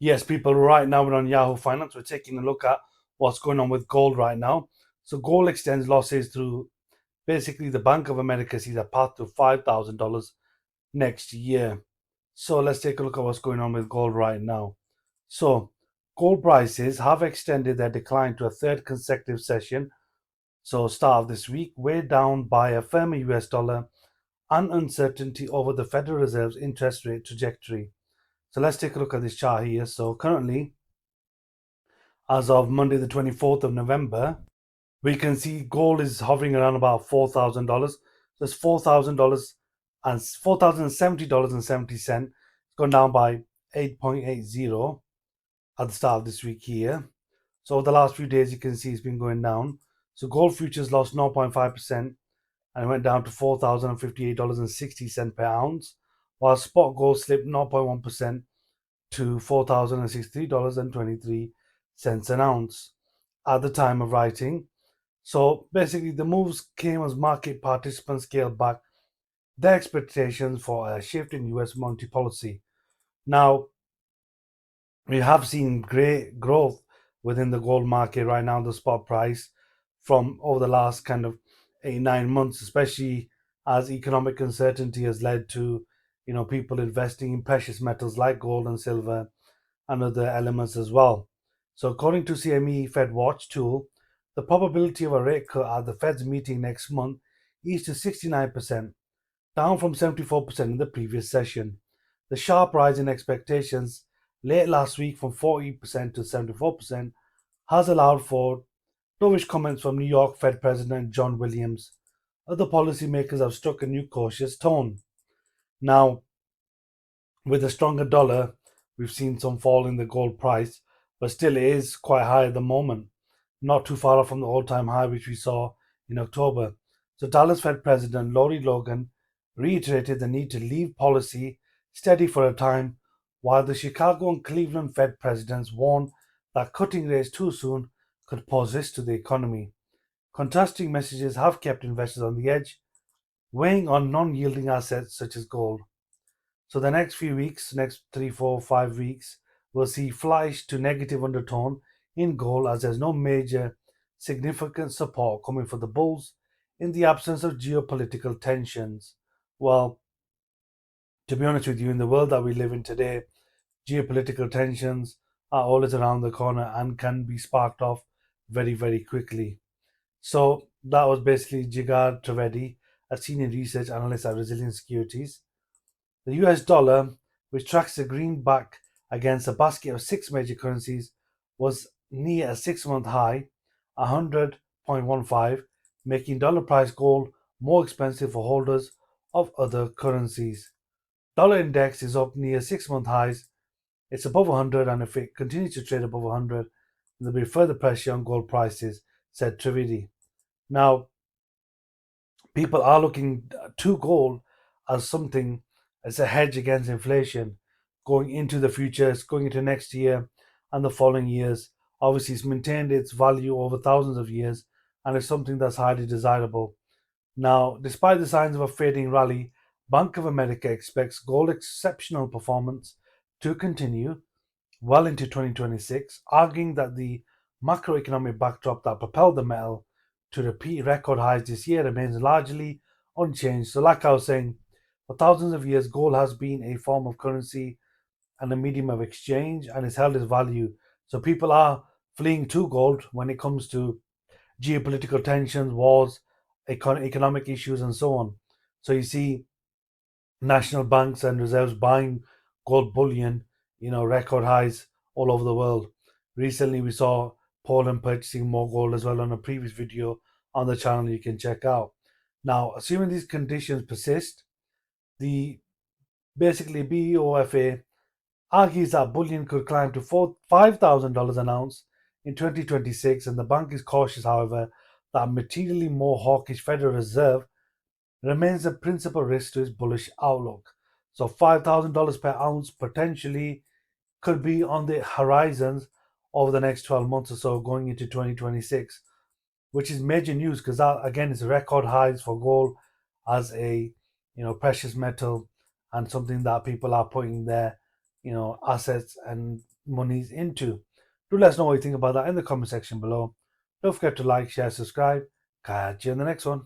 Yes, people, right now we're on Yahoo Finance. We're taking a look at what's going on with gold right now. So, gold extends losses through basically the Bank of America sees a path to $5,000 next year. So, let's take a look at what's going on with gold right now. So, gold prices have extended their decline to a third consecutive session. So, start of this week, weighed down by a firmer US dollar and uncertainty over the Federal Reserve's interest rate trajectory. So, let's take a look at this chart here. So, currently, as of Monday, the 24th of November, we can see gold is hovering around about $4,000. So it's $4,000 and $4,070.70. It's gone down by 8.80 at the start of this week here. So over the last few days, you can see it's been going down. So gold futures lost 0.5% and it went down to $4,058.60 per ounce, while spot gold slipped 0.1% to $4,063.23 an ounce at the time of writing. So basically, the moves came as market participants scaled back their expectations for a shift in US monetary policy. Now, we have seen great growth within the gold market right now, the spot price from over the last kind of 8 9 months, especially as economic uncertainty has led to people investing in precious metals like gold and silver and other elements as well. So, according to CME Fed Watch tool, the probability of a rate cut at the Fed's meeting next month is to 69%, down from 74% in the previous session. The sharp rise in expectations late last week from 40% to 74% has allowed for dovish comments from New York Fed President John Williams. Other policymakers have struck a new cautious tone. Now, with a stronger dollar, we've seen some fall in the gold price, but still it is quite high at the moment, not too far off from the all-time high which we saw in October. So Dallas Fed President Lori Logan reiterated the need to leave policy steady for a time, while the Chicago and Cleveland Fed presidents warned that cutting rates too soon could pose risks to the economy. Contrasting messages have kept investors on the edge, weighing on non-yielding assets such as gold. So the next few weeks, next 3 4 5 weeks, we'll see flash to negative undertone in gold as there's no major significant support coming for the bulls in the absence of geopolitical tensions. Well, to be honest with you, in the world that we live in today, geopolitical tensions are always around the corner and can be sparked off very, very quickly. So that was basically Jigar Trivedi, a senior research analyst at Resilient Securities. The US dollar, which tracks the greenback against a basket of six major currencies, was near a 6 month high, 100.15, making dollar price gold more expensive for holders of other currencies. Dollar index is up near 6 month highs. It's above 100, and if it continues to trade above 100, there'll be further pressure on gold prices, said Trivedi. Now, people are looking to gold as something as a hedge against inflation going into the future, going into next year and the following years. Obviously, it's maintained its value over thousands of years and it's something that's highly desirable. Now, despite the signs of a fading rally, Bank of America expects gold exceptional performance to continue well into 2026, arguing that the macroeconomic backdrop that propelled the metal to repeat record highs this year remains largely unchanged. So, like I was saying, for thousands of years, gold has been a form of currency and a medium of exchange and it's held its value. So, people are fleeing to gold when it comes to geopolitical tensions, wars, economic issues, and so on. So, you see national banks and reserves buying gold bullion, record highs all over the world. Recently, we saw Poland purchasing more gold as well on a previous video on the channel you can check out. Now, assuming these conditions persist, the basically BOFA argues that bullion could climb to $5,000 an ounce in 2026, and the bank is cautious, however, that a materially more hawkish Federal Reserve remains a principal risk to its bullish outlook. So $5,000 per ounce potentially could be on the horizons over the next 12 months or so going into 2026, which is major news because that again is record highs for gold as a precious metal and something that people are putting their assets and monies into. Do let us know what you think about that in the comment section below. Don't forget to like, share, subscribe. Catch you in the next one.